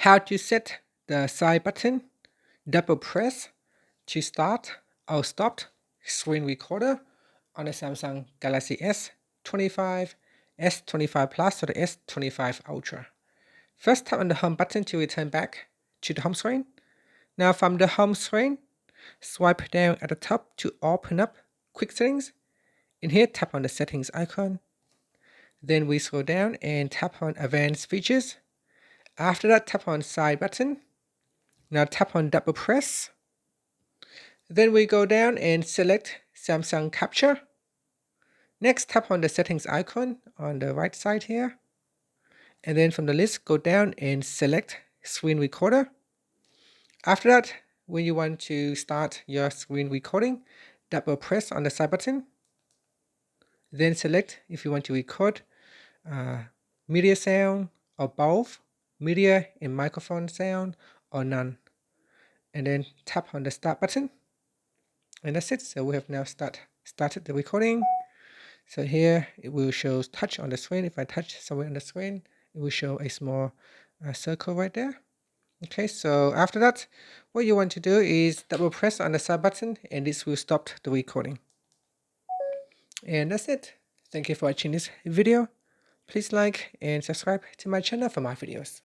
How to set the side button. Double press to start or stop screen recorder on the Samsung Galaxy S25, S25 Plus, or the S25 Ultra. First, tap on the home button to return back to the home screen. Now from the home screen, swipe down at the top to open up quick settings. In here, tap on the settings icon. Then we scroll down and tap on advanced features. After that, tap on side button. Now tap on double press. Then we go down and select Samsung Capture. Next, tap on the settings icon on the right side here. And then from the list, go down and select screen recorder. After that, when you want to start your screen recording, double press on the side button. Then select if you want to record media sound or both, media and microphone sound or none. And then tap on the start button. And that's it. So we have now started the recording. So here it will show touch on the screen. If I touch somewhere on the screen, it will show a small circle right there. Okay, so after that, what you want to do is double press on the side button and this will stop the recording. And that's it. Thank you for watching this video. Please like and subscribe to my channel for more videos.